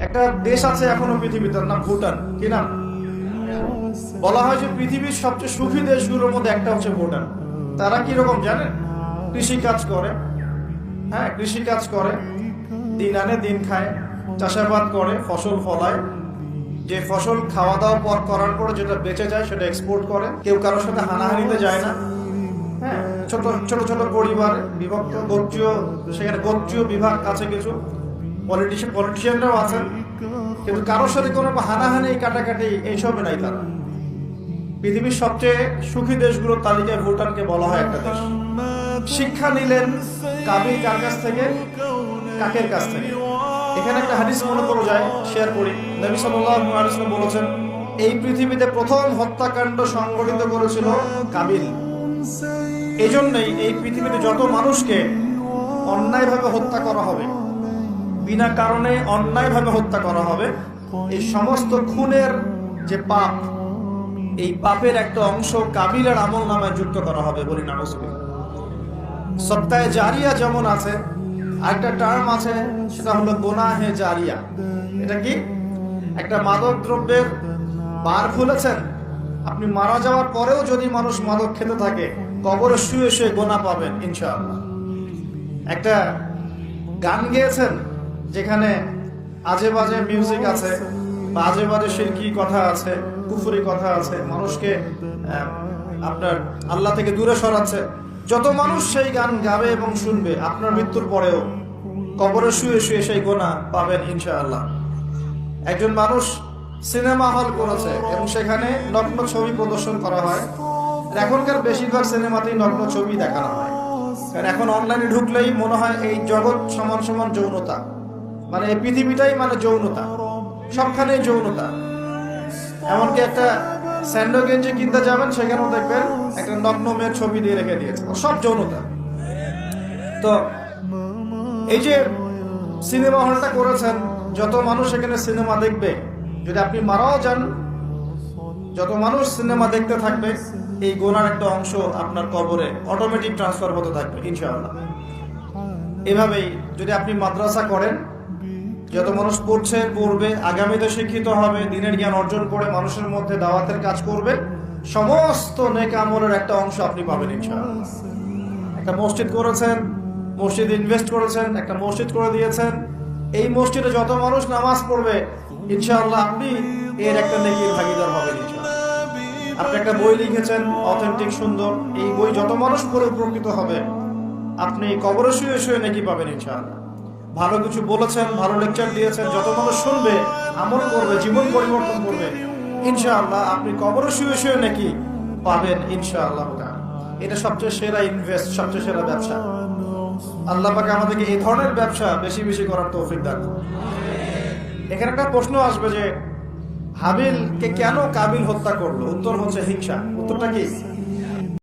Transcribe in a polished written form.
একটা দেশ আছে এখনো পৃথিবীতে, নাম ভুটান। কি নাম? বলা হয় যে পৃথিবীর সবচেয়ে সুখী দেশগুলোর মধ্যে একটা হচ্ছে ভুটান। তারা কিরকম জানেন? কৃষি কাজ করে, হ্যাঁ কৃষি কাজ করে, দিন আনে দিন খায়, চাষাবাদ করে, ফসল ফলায়, যে ফসল খাওয়া দাওয়া পর করার পরে যেটা বেঁচে যায় সেটা এক্সপোর্ট করে, কেউ কারোর সাথে হানাহানিতে যায় না। হ্যাঁ, ছোট ছোট ছোট পরিবার বিভক্ত, গোত্রীয়, সেখানে গোত্রীয় বিভাগ আছে, কিছু পলিটিশিয়ানরাও আছেন, কিন্তু কারোর সাথে কোনো হানাহানি কাটাকাটি এইসব নাই তারা। পৃথিবীর সবচেয়ে সুখী দেশগুলোর তালিকায় ভুটানকে বলা হয় একটা দেশ। শিক্ষা নিলেন কাবিল কার কাছ থেকে? কাকের কাছ থেকে। এখানে একটা হাদিস মনে করে যায়, শেয়ার করি। নবী সাল্লাল্লাহু আলাইহি ওয়াসাল্লাম বলেছেন, এই পৃথিবীতে প্রথম হত্যাকাণ্ড সংঘটিত করেছিল কাবিল। এই জন্যই এই পৃথিবীতে যত মানুষকে অন্যায়ভাবে হত্যা করা হবে, বিনা কারণে অন্যায়ভাবে হত্যা করা হবে, এই সমস্ত খুনের যে পাপ, এই পাপের একটা অংশ কাবিলের আমল নামায় যুক্ত করা হবে। বলি নাউজুবিল্লাহ। সত্তায়ে জারিয়া যেমন আছে, আরেকটা টার্ম আছে, সেটা হলো গুনাহে জারিয়া। এটা কি? একটা মাদক দ্রব্যের বার খুলেছেন, আপনি মারা যাওয়ার পরেও যদি মানুষ মাদক খেতে থাকে, কবরে শুয়ে শুয়ে গোনা পাবেন ইনশাআল্লাহ। একটা গান গেয়েছেন যেখানে আজে বাজে মিউজিক আছে, বা আজে বাজে শিরকি কথা আছে, কুফরি কথা আছে, মানুষকে আপনার আল্লাহ থেকে দূরে সরাচ্ছে, যত মানুষ সেই গান গাবে এবং শুনবে, আপনার মৃত্যুর পরেও কবরে শুয়ে শুয়ে সেই গোনা পাবেন ইনশাআল্লাহ। একজন মানুষ সিনেমা হল করেছে এবং সেখানে নগ্ন ছবি প্রদর্শন করা হয়। এখনকার বেশিরভাগ সিনেমাতেই নগ্ন ছবি দেখানো হয়, কারণ এখন অনলাইনে ঢুকলেই মনে হয় এই জগৎ সমান সমান যৌনতা, মানে এই পৃথিবীটাই মানে যৌনতা, সবখানেই যৌনতা। এমনকি একটা স্যান্ডো গেঞ্জি কিনতে যাবেন, সেখানেও দেখবেন একটা নগ্ন মেয়ের ছবি দিয়ে রেখে দিয়েছে, সব যৌনতা। তো এই যে সিনেমা হলটা করেছেন, যত মানুষ এখানে সিনেমা দেখবে, যদি আপনি মারাও যান, যত মানুষ সিনেমা দেখতে থাকবে, এই গোনার একটা অংশ আপনার কবরে অটোমেটিক ট্রান্সফার হতে থাকবে ইনশাআল্লাহ। এভাবেই যদি আপনি মাদ্রাসা করেন, যত মানুষ পড়বে, আগামীতে শিক্ষিত হবে, দিনের জ্ঞান অর্জন করে মানুষের মধ্যে দাওয়াতের কাজ করবে, সমস্ত নেক আমলের একটা অংশ আপনি পাবেন ইনশাআল্লাহ। একটা মসজিদ করেছেন, মসজিদ ইনভেস্ট করেছেন, একটা মসজিদ করে দিয়েছেন, এই মসজিদে যত মানুষ নামাজ পড়বে ইনশাআল্লাহ আপনি এর একটা নেকির ভাগীদার হবেন ইনশাআল্লাহ। আপনি একটা বই লিখেছেন অথেন্টিক সুন্দর, এই বই যত মানুষ পড়ে উপকৃত হবে, আপনি কবরে শুয়ে শুয়ে নেকি পাবেন ইনশাআল্লাহ। ভালো কিছু বলেছেন, ভালো লেকচার দিয়েছেন, যত মানুষ শুনবে, আমল করবে, জীবন পরিবর্তন করবে ইনশাআল্লাহ, আপনি কবরে শুয়ে শুয়ে নেকি পাবেন ইনশাআল্লাহ। এটা সবচেয়ে সেরা ইনভেস্ট, সবচেয়ে সেরা ব্যবসা। আল্লাহ পাক আমাদেরকে এই ধরনের ব্যবসা বেশি বেশি করার তৌফিক দান করুন। এখানে একটা প্রশ্ন আসবে যে হাবিলকে কেন কাবিল হত্যা করলো? উত্তর হচ্ছে হিংসা। উত্তরটা কি?